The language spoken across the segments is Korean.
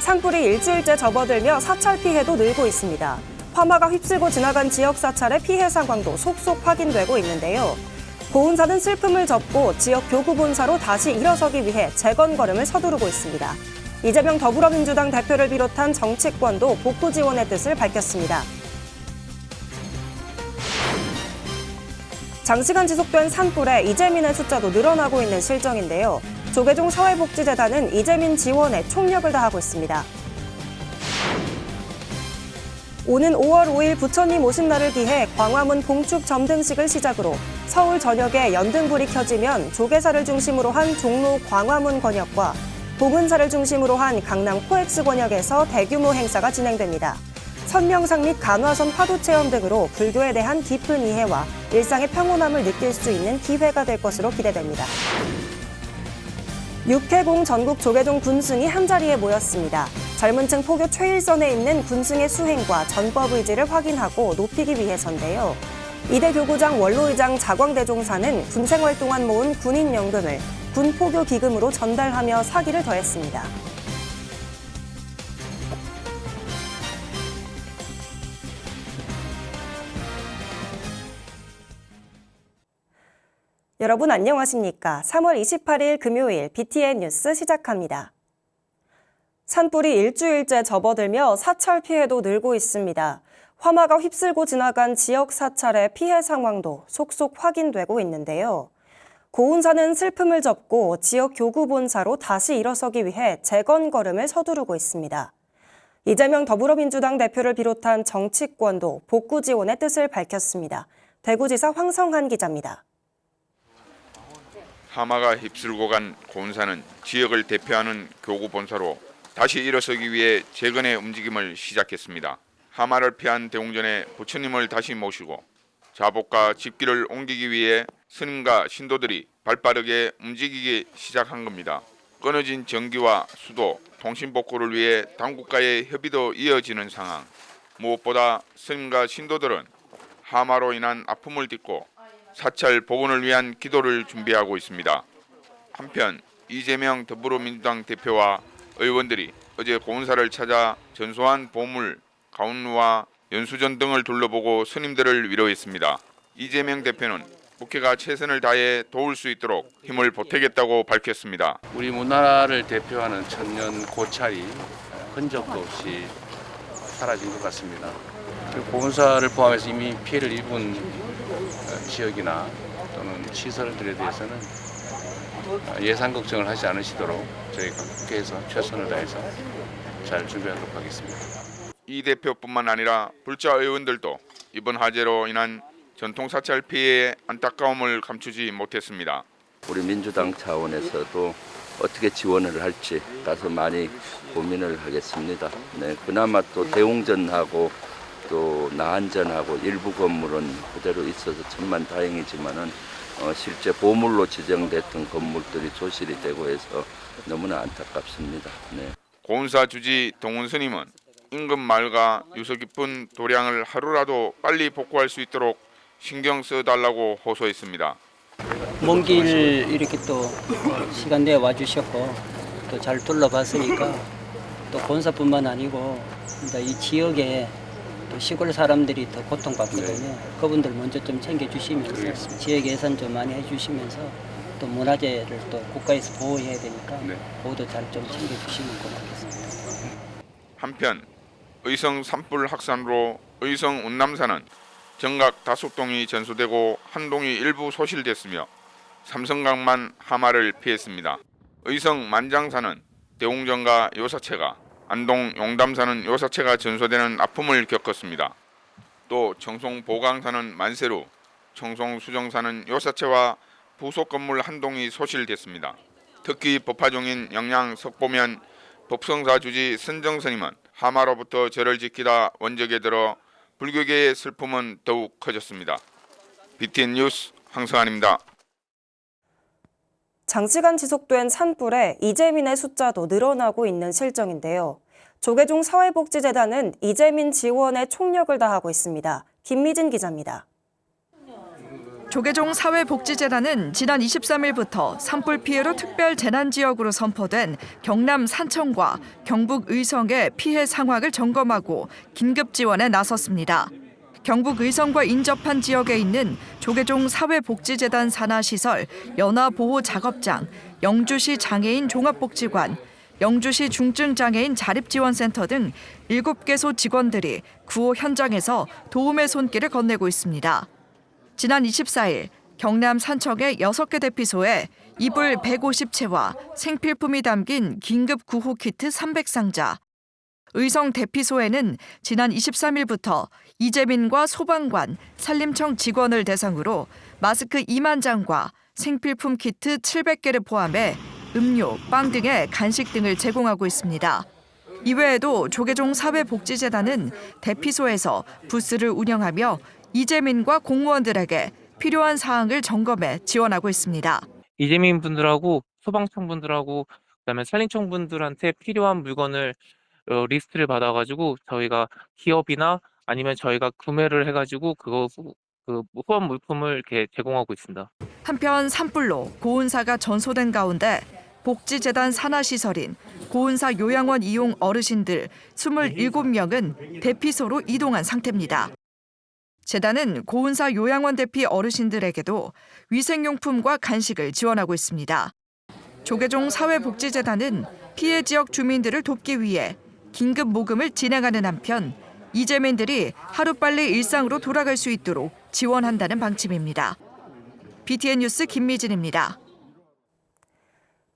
산불이 일주일째 접어들며 사찰 피해도 늘고 있습니다. 화마가 휩쓸고 지나간 지역 사찰의 피해 상황도 속속 확인되고 있는데요. 고운사는 슬픔을 접고 지역 교구 본사로 다시 일어서기 위해 재건걸음을 서두르고 있습니다. 이재명 더불어민주당 대표를 비롯한 정치권도 복구 지원의 뜻을 밝혔습니다. 장시간 지속된 산불에 이재민의 숫자도 늘어나고 있는 실정인데요. 조계종 사회복지재단은 이재민 지원에 총력을 다하고 있습니다. 오는 5월 5일 부처님 오신 날을 기해 광화문 봉축 점등식을 시작으로 서울 전역에 연등불이 켜지면 조계사를 중심으로 한 종로 광화문 권역과 봉은사를 중심으로 한 강남 코엑스 권역에서 대규모 행사가 진행됩니다. 선명상 및 간화선 파도 체험 등으로 불교에 대한 깊은 이해와 일상의 평온함을 느낄 수 있는 기회가 될 것으로 기대됩니다. 육해공 전국 조계종 군승이 한자리에 모였습니다. 젊은 층 포교 최일선에 있는 군승의 수행과 전법 의지를 확인하고 높이기 위해서인데요. 이대 교구장 원로의장 자광대종사는 군생활 동안 모은 군인연금을 군포교 기금으로 전달하며 사기를 더했습니다. 여러분 안녕하십니까? 3월 28일 금요일 BTN 뉴스 시작합니다. 산불이 일주일째 접어들며 사찰 피해도 늘고 있습니다. 화마가 휩쓸고 지나간 지역 사찰의 피해 상황도 속속 확인되고 있는데요. 고운사는 슬픔을 접고 지역 교구 본사로 다시 일어서기 위해 재건걸음을 서두르고 있습니다. 이재명 더불어민주당 대표를 비롯한 정치권도 복구 지원의 뜻을 밝혔습니다. 대구지사 황성한 기자입니다. 화마가 휩쓸고 간 고운사는 지역을 대표하는 교구 본사로 다시 일어서기 위해 재건의 움직임을 시작했습니다. 화마를 피한 대웅전에 부처님을 다시 모시고 자복과 집기를 옮기기 위해 스님과 신도들이 발빠르게 움직이기 시작한 겁니다. 끊어진 전기와 수도, 통신 복구를 위해 당국과의 협의도 이어지는 상황. 무엇보다 스님과 신도들은 화마로 인한 아픔을 딛고 사찰 복원을 위한 기도를 준비하고 있습니다. 한편 이재명 더불어민주당 대표와 의원들이 어제 고운사를 찾아 전소한 보물, 가운루와 연수전 등을 둘러보고 스님들을 위로했습니다. 이재명 대표는 국회가 최선을 다해 도울 수 있도록 힘을 보태겠다고 밝혔습니다. 우리 문화를 대표하는 천년 고찰이 흔적도 없이 사라진 것 같습니다. 고운사를 포함해서 이미 피해를 입은 지역이나 또는 시설들에 대해서는 예산 걱정을 하지 않으시도록 저희가 국회에서 최선을 다해서 잘 준비하도록 하겠습니다. 이 대표뿐만 아니라 불자 의원들도 이번 화재로 인한 전통 사찰 피해의 안타까움을 감추지 못했습니다. 우리 민주당 차원에서도 어떻게 지원을 할지 가서 많이 고민을 하겠습니다. 네, 그나마 또 대웅전하고 또 나한전하고 일부 건물은 그대로 있어서 천만 다행이지만은 실제 보물로 지정됐던 건물들이 조실이 되고 해서 너무나 안타깝습니다. 네. 고운사 주지 동훈 스님은 임금 말과 유서 깊은 도량을 하루라도 빨리 복구할 수 있도록 신경 써달라고 호소했습니다. 먼 길 이렇게 또 시간 내에 와주셨고 또 잘 둘러봤으니까 또 본사뿐만 아니고 이 지역에 또 시골 사람들이 더 고통받거든요. 그분들 먼저 좀 챙겨주시면서 지역 예산 좀 많이 해주시면서 또 문화재를 또 국가에서 보호해야 되니까 보호도 잘 좀 챙겨주시면 고맙겠습니다. 한편 의성 산불 확산으로 의성 운남사는 정각 5동이 전소되고 1동이 일부 소실됐으며 삼성강만 하마를 피했습니다. 의성 만장사는 대웅전과 요사체가, 안동 용담사는 요사체가 전소되는 아픔을 겪었습니다. 또 청송 보강사는 만세루, 청송 수정사는 요사체와 부속 건물 1동이 소실됐습니다. 특히 법화 중인 영양 석보면 법성사 주지 선정스님은 하마로부터 절을 지키다 원적에 들어 불교계의 슬픔은 더욱 커졌습니다. BTN 뉴스 황성한입니다. 장시간 지속된 산불에 이재민의 숫자도 늘어나고 있는 실정인데요. 조계종 사회복지재단은 이재민 지원에 총력을 다하고 있습니다. 김미진 기자입니다. 조계종 사회복지재단은 지난 23일부터 산불 피해로 특별 재난지역으로 선포된 경남 산청과 경북 의성의 피해 상황을 점검하고 긴급 지원에 나섰습니다. 경북 의성과 인접한 지역에 있는 조계종 사회복지재단 산하시설 연화보호작업장, 영주시 장애인 종합복지관, 영주시 중증장애인 자립지원센터 등 7개소 직원들이 구호 현장에서 도움의 손길을 건네고 있습니다. 지난 24일 경남 산청의 6개 대피소에 이불 150채와 생필품이 담긴 긴급 구호 키트 300상자, 의성 대피소에는 지난 23일부터 이재민과 소방관, 산림청 직원을 대상으로 마스크 2만 장과 생필품 키트 700개를 포함해 음료, 빵 등의 간식 등을 제공하고 있습니다. 이외에도 조계종 사회복지재단은 대피소에서 부스를 운영하며 이재민과 공무원들에게 필요한 사항을 점검해 지원하고 있습니다. 이재민 분들하고 소방청 분들하고 그다음에 산림청 분들한테 필요한 물건을 리스트를 받아가지고 저희가 기업이나 아니면 저희가 구매를 해가지고 그 후원 물품을 이렇게 제공하고 있습니다. 한편 산불로 고은사가 전소된 가운데 복지재단 산하시설인 고은사 요양원 이용 어르신들 27명은 대피소로 이동한 상태입니다. 재단은 고은사 요양원 대피 어르신들에게도 위생용품과 간식을 지원하고 있습니다. 조계종 사회복지재단은 피해 지역 주민들을 돕기 위해 긴급 모금을 진행하는 한편 이재민들이 하루빨리 일상으로 돌아갈 수 있도록 지원한다는 방침입니다. BTN 뉴스 김미진입니다.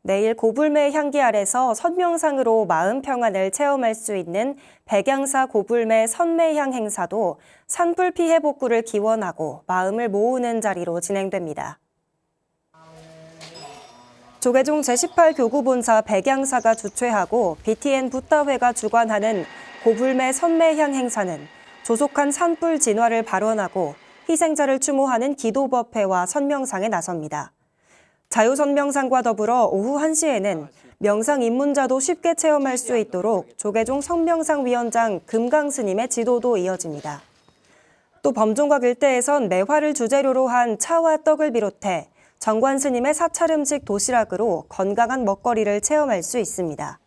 내일 고불매 향기 아래서 선명상으로 마음 평안을 체험할 수 있는 백양사 고불매 선매향 행사도 산불 피해 복구를 기원하고 마음을 모으는 자리로 진행됩니다. 조계종 제18교구본사 백양사가 주최하고 BTN 붓다회가 주관하는 고불매 선매향 행사는 조속한 산불 진화를 발원하고 희생자를 추모하는 기도법회와 선명상에 나섭니다. 자유선명상과 더불어 오후 1시에는 명상 입문자도 쉽게 체험할 수 있도록 조계종 선명상위원장 금강스님의 지도도 이어집니다. 또 범종각 일대에선 매화를 주재료로 한 차와 떡을 비롯해 정관스님의 사찰 음식 도시락으로 건강한 먹거리를 체험할 수 있습니다.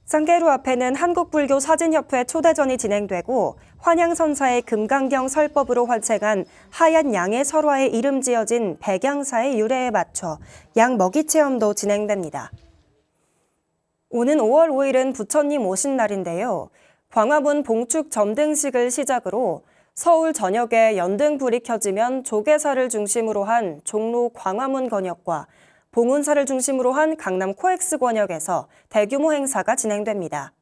쌍계루 앞에는 한국불교 사진협회 초대전이 진행되고 환양선사의 금강경 설법으로 활생한 하얀 양의 설화에 이름 지어진 백양사의 유래에 맞춰 양 먹이 체험도 진행됩니다. 오는 5월 5일은 부처님 오신 날인데요. 광화문 봉축 점등식을 시작으로 서울 전역에 연등불이 켜지면 조계사를 중심으로 한 종로 광화문 권역과 봉은사를 중심으로 한 강남 코엑스 권역에서 대규모 행사가 진행됩니다.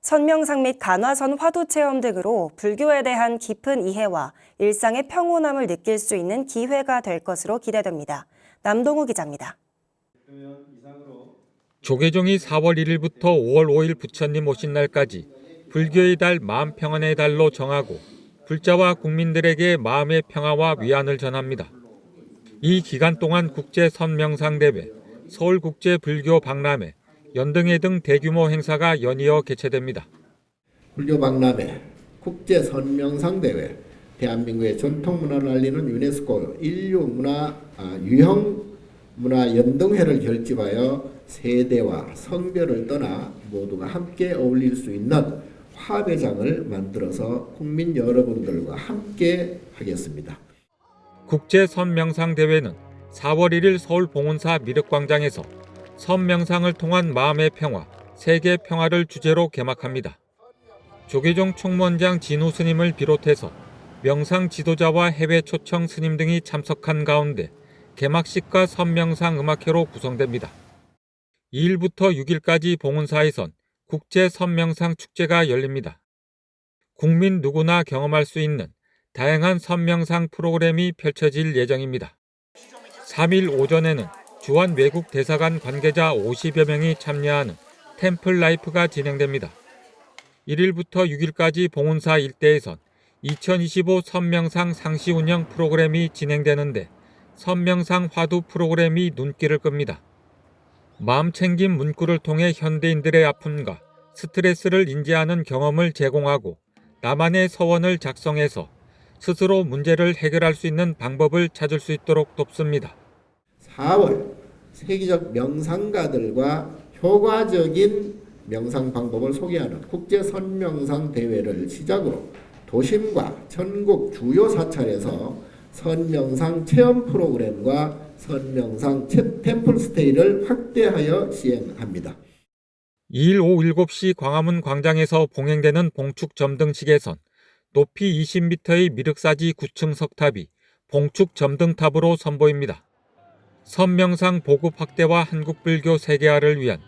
선명상 및 간화선 화두 체험 등으로 불교에 대한 깊은 이해와 일상의 평온함을 느낄 수 있는 기회가 될 것으로 기대됩니다. 남동우 기자입니다. 조계종이 4월 1일부터 5월 5일 부처님 오신 날까지 불교의 달 마음평안의 달로 정하고 불자와 국민들에게 마음의 평화와 위안을 전합니다. 이 기간 동안 국제선명상대회, 서울국제불교박람회, 연등회 등 대규모 행사가 연이어 개최됩니다. 불교박람회, 국제선명상대회, 대한민국의 전통문화를 알리는 유네스코 유형문화연등회를 결집하여 세대와 성별을 떠나 모두가 함께 어울릴 수 있는 화합의 장을 만들어서 국민 여러분들과 함께 하겠습니다. 국제선명상대회는 4월 1일 서울 봉은사 미륵광장에서 선명상을 통한 마음의 평화, 세계 평화를 주제로 개막합니다. 조계종 총무원장 진우 스님을 비롯해서 명상 지도자와 해외 초청 스님 등이 참석한 가운데 개막식과 선명상 음악회로 구성됩니다. 2일부터 6일까지 봉은사에선 국제선명상 축제가 열립니다. 국민 누구나 경험할 수 있는 다양한 선명상 프로그램이 펼쳐질 예정입니다. 3일 오전에는 주한 외국 대사관 관계자 50여 명이 참여하는 템플 라이프가 진행됩니다. 1일부터 6일까지 봉은사 일대에선 2025 선명상 상시 운영 프로그램이 진행되는데 선명상 화두 프로그램이 눈길을 끕니다. 마음챙김 문구를 통해 현대인들의 아픔과 스트레스를 인지하는 경험을 제공하고 나만의 서원을 작성해서 스스로 문제를 해결할 수 있는 방법을 찾을 수 있도록 돕습니다. 4월 세계적 명상가들과 효과적인 명상 방법을 소개하는 국제 선명상 대회를 시작으로 도심과 전국 주요 사찰에서 선명상 체험 프로그램과 선명상 템플 스테이를 확대하여 시행합니다. 2일 오후 7시 광화문 광장에서 봉행되는 봉축 점등식에선 높이 20m의 미륵사지 9층 석탑이 봉축 점등탑으로 선보입니다. 선명상 보급 확대와 한국불교 세계화를 위한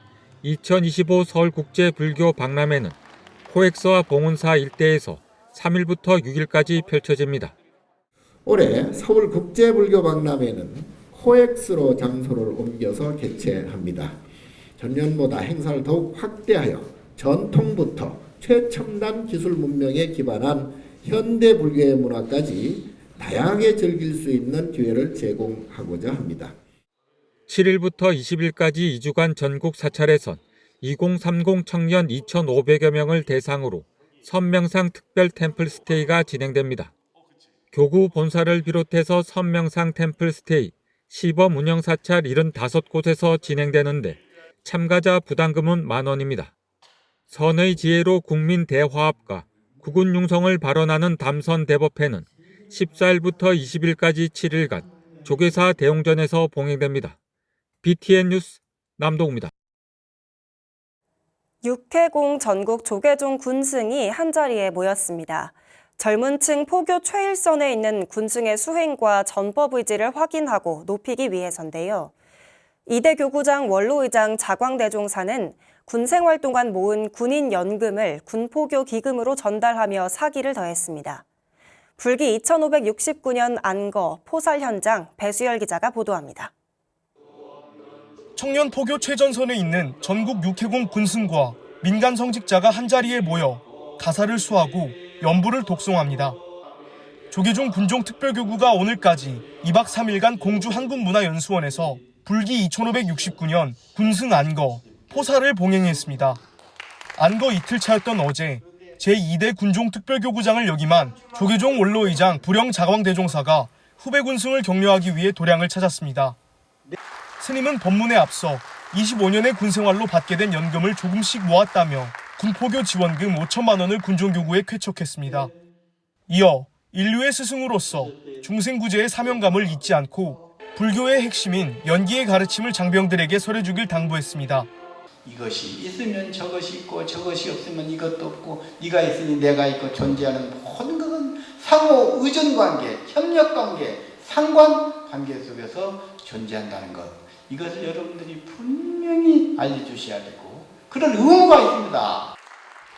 2025 서울국제불교 박람회는 코엑스와 봉은사 일대에서 3일부터 6일까지 펼쳐집니다. 올해 서울국제불교 박람회는 코엑스로 장소를 옮겨서 개최합니다. 전년보다 행사를 더욱 확대하여 전통부터 최첨단 기술 문명에 기반한 현대 불교의 문화까지 다양하게 즐길 수 있는 기회를 제공하고자 합니다. 7일부터 20일까지 2주간 전국 사찰에선 2030 청년 2,500여 명을 대상으로 선명상 특별 템플 스테이가 진행됩니다. 교구 본사를 비롯해서 선명상 템플 스테이, 시범 운영 사찰 75곳에서 진행되는데 참가자 부담금은 만원입니다. 선의 지혜로 국민 대화합과 국군 융성을 발언하는 담선 대법회는 14일부터 20일까지 7일간 조계사 대웅전에서 봉행됩니다. BTN 뉴스 남동우입니다. 육해공 전국 조계종 군승이 한자리에 모였습니다. 젊은 층 포교 최일선에 있는 군승의 수행과 전법 의지를 확인하고 높이기 위해서인데요. 이대 교구장 원로의장 자광대종사는 군 생활 동안 모은 군인 연금을 군포교 기금으로 전달하며 사기를 더했습니다. 불기 2569년 안거 포살 현장 배수열 기자가 보도합니다. 청년 포교 최전선에 있는 전국 육해공 군승과 민간 성직자가 한자리에 모여 가사를 수하고 연부를 독송합니다. 조계종 군종특별교구가 오늘까지 2박 3일간 공주 한국문화연수원에서 불기 2569년 군승 안거 포사를 봉행했습니다. 안거 이틀 차였던 어제 제2대 군종특별교구장을 역임한 조계종 원로의장 불영 자광대종사가 후배 군승을 격려하기 위해 도량을 찾았습니다. 스님은 법문에 앞서 25년의 군생활로 받게 된 연금을 조금씩 모았다며 군포교 지원금 5천만 원을 군종교구에 쾌척했습니다. 이어 인류의 스승으로서 중생구제의 사명감을 잊지 않고 불교의 핵심인 연기의 가르침을 장병들에게 설해주길 당부했습니다. 이것이 있으면 저것이 있고 저것이 없으면 이것도 없고 네가 있으니 내가 있고 존재하는 모든 것은 상호 의존관계, 협력관계, 상관관계 속에서 존재한다는 것. 이것을 여러분들이 분명히 알려주셔야 되고 그런 의무가 있습니다.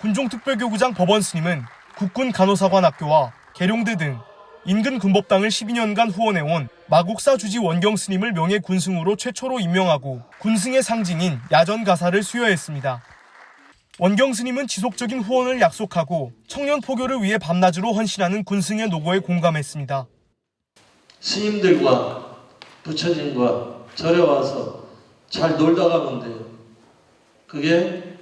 군종특별교구장 법원스님은 국군 간호사관학교와 계룡대 등 인근 군법당을 12년간 후원해온 마곡사 주지 원경스님을 명예 군승으로 최초로 임명하고 군승의 상징인 야전가사를 수여했습니다. 원경스님은 지속적인 후원을 약속하고 청년 포교를 위해 밤낮으로 헌신하는 군승의 노고에 공감했습니다. 스님들과 부처님과 절에 와서 잘 놀다 가면 돼요. 그게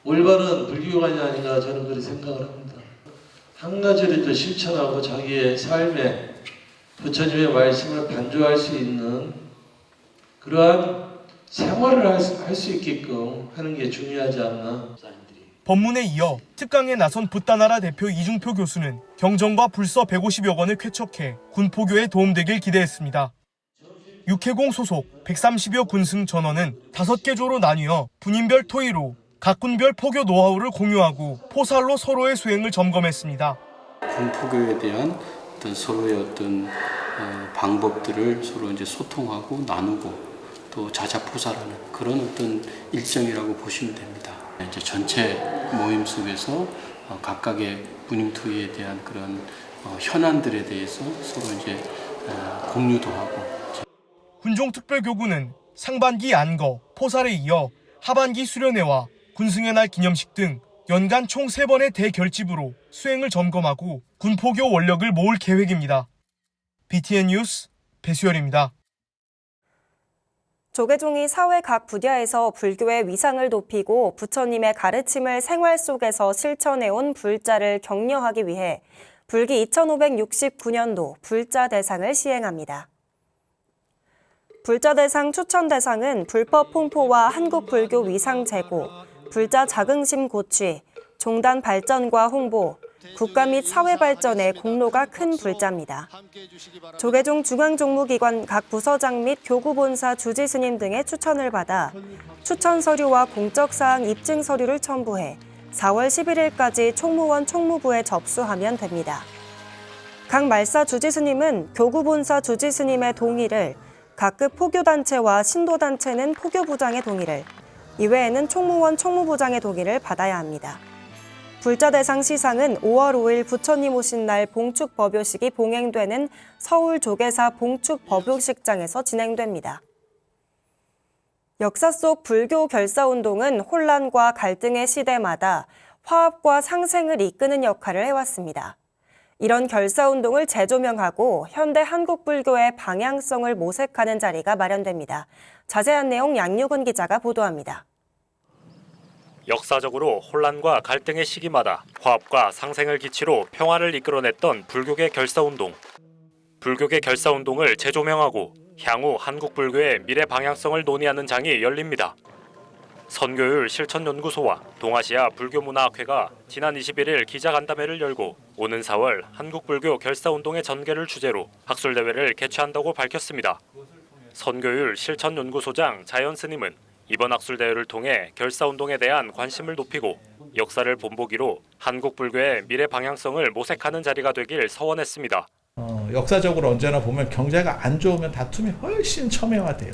올바른 불교관이 아닌가 저는 그렇게 생각을 합니다. 한 가지를 또 실천하고 자기의 삶에 부처님의 말씀을 반조할 수 있는 그러한 생활을 할 수 있게끔 하는 게 중요하지 않나. 법문에 이어 특강에 나선 붓다나라 대표 이중표 교수는 경전과 불서 150여 권을 쾌척해 군포교에 도움되길 기대했습니다. 육해공 소속 130여 군승 전원은 5개 조로 나뉘어 군인별 토의로 각 군별 포교 노하우를 공유하고 포살로 서로의 수행을 점검했습니다. 군포교에 대한 어떤 서로의 어떤 방법들을 서로 이제 소통하고 나누고 또 자자포살하는 그런 어떤 일정이라고 보시면 됩니다. 이제 전체 모임 속에서 각각의 군인 토의에 대한 그런 현안들에 대해서 서로 이제 공유도 하고. 군종특별교구는 상반기 안거, 포살에 이어 하반기 수련회와 군승의 날 기념식 등 연간 총 3번의 대결집으로 수행을 점검하고 군포교 원력을 모을 계획입니다. BTN 뉴스 배수열입니다. 조계종이 사회 각 분야에서 불교의 위상을 높이고 부처님의 가르침을 생활 속에서 실천해온 불자를 격려하기 위해 불기 2569년도 불자 대상을 시행합니다. 불자 대상 추천 대상은 불법 풍포와 한국 불교 위상 제고, 불자 자긍심 고취, 종단 발전과 홍보, 국가 및 사회 발전에 공로가 큰 불자입니다. 조계종 중앙종무기관 각 부서장 및 교구본사 주지스님 등의 추천을 받아 추천 서류와 공적사항 입증 서류를 첨부해 4월 11일까지 총무원 총무부에 접수하면 됩니다. 각 말사 주지스님은 교구본사 주지스님의 동의를, 각급 포교단체와 신도단체는 포교부장의 동의를, 이외에는 총무원 총무부장의 동의를 받아야 합니다. 불자 대상 시상은 5월 5일 부처님 오신 날 봉축 법요식이 봉행되는 서울 조계사 봉축 법요식장에서 진행됩니다. 역사 속 불교 결사운동은 혼란과 갈등의 시대마다 화합과 상생을 이끄는 역할을 해왔습니다. 이런 결사운동을 재조명하고 현대 한국 불교의 방향성을 모색하는 자리가 마련됩니다. 자세한 내용 양유근 기자가 보도합니다. 역사적으로 혼란과 갈등의 시기마다 화합과 상생을 기치로 평화를 이끌어냈던 불교계 결사운동. 불교계 결사운동을 재조명하고 향후 한국 불교의 미래 방향성을 논의하는 장이 열립니다. 선교율 실천연구소와 동아시아 불교문화학회가 지난 21일 기자간담회를 열고 오는 4월 한국불교 결사운동의 전개를 주제로 학술대회를 개최한다고 밝혔습니다. 선교율 실천연구소장 자연스님은 이번 학술대회를 통해 결사운동에 대한 관심을 높이고 역사를 본보기로 한국불교의 미래 방향성을 모색하는 자리가 되길 서원했습니다. 역사적으로 언제나 보면 경제가 안 좋으면 다툼이 훨씬 첨예화돼요.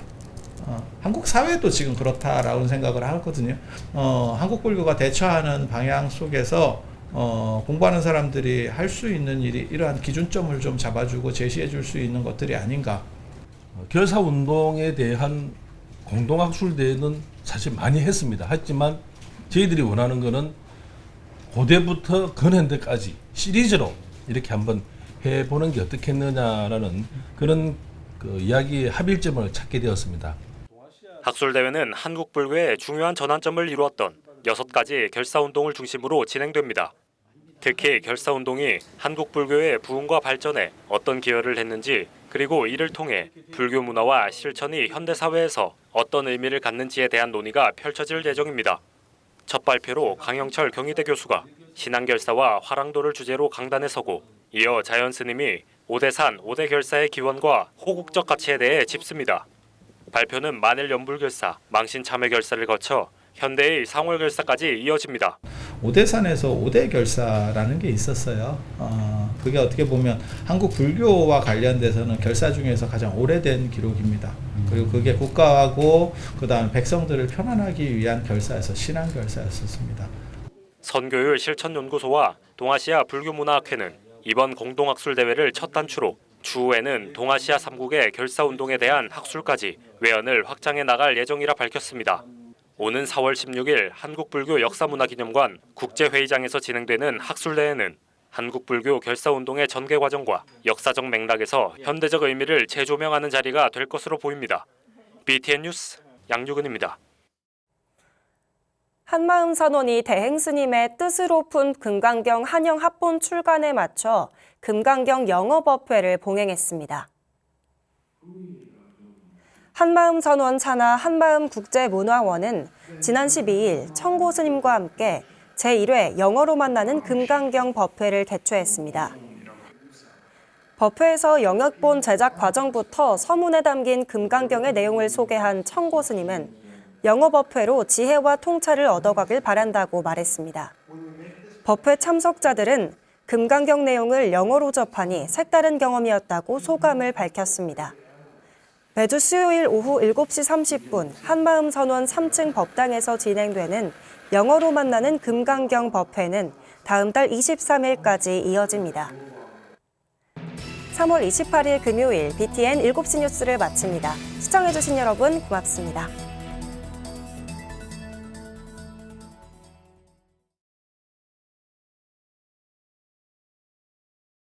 한국 사회도 지금 그렇다라고 생각을 하거든요. 한국 불교가 대처하는 방향 속에서 공부하는 사람들이 할 수 있는 일이 이러한 기준점을 좀 잡아주고 제시해 줄 수 있는 것들이 아닌가. 결사운동에 대한 공동학술대회는 사실 많이 했습니다. 하지만 저희들이 원하는 것은 고대부터 근현대까지 시리즈로 이렇게 한번 해보는 게 어떻겠느냐라는 그런 이야기의 합일점을 찾게 되었습니다. 학술대회는 한국불교의 중요한 전환점을 이루었던 6가지 결사운동을 중심으로 진행됩니다. 특히 결사운동이 한국불교의 부흥과 발전에 어떤 기여를 했는지, 그리고 이를 통해 불교 문화와 실천이 현대사회에서 어떤 의미를 갖는지에 대한 논의가 펼쳐질 예정입니다. 첫 발표로 강영철 경희대 교수가 신앙결사와 화랑도를 주제로 강단에 서고, 이어 자연스님이 오대산, 오대결사의 기원과 호국적 가치에 대해 짚습니다. 발표는 만일연불결사, 망신참회결사를 거쳐 현대의 상월결사까지 이어집니다. 오대산에서 오대결사라는 게 있었어요. 그게 어떻게 보면 한국 불교와 관련돼서는 결사 중에서 가장 오래된 기록입니다. 그리고 그게 국가하고 그다음 백성들을 편안하기 위한 결사에서 신앙결사였었습니다. 선교율 실천연구소와 동아시아 불교문화학회는 이번 공동학술대회를 첫 단추로 추후에는 동아시아 3국의 결사운동에 대한 학술까지 외연을 확장해 나갈 예정이라 밝혔습니다. 오는 4월 16일 한국불교 역사문화기념관 국제회의장에서 진행되는 학술대회는 한국불교 결사운동의 전개 과정과 역사적 맥락에서 현대적 의미를 재조명하는 자리가 될 것으로 보입니다. BTN 뉴스 양유근입니다. 한마음선원이 대행스님의 뜻으로 푼 금강경 한영 합본 출간에 맞춰 금강경 영어법회를 봉행했습니다. 한마음선원 산하 한마음국제문화원은 지난 12일 청고스님과 함께 제1회 영어로 만나는 금강경 법회를 개최했습니다. 법회에서 영역본 제작 과정부터 서문에 담긴 금강경의 내용을 소개한 청고스님은 영어 법회로 지혜와 통찰을 얻어가길 바란다고 말했습니다. 법회 참석자들은 금강경 내용을 영어로 접하니 색다른 경험이었다고 소감을 밝혔습니다. 매주 수요일 오후 7시 30분 한마음선원 3층 법당에서 진행되는 영어로 만나는 금강경 법회는 다음 달 23일까지 이어집니다. 3월 28일 금요일 BTN 7시 뉴스를 마칩니다. 시청해주신 여러분 고맙습니다.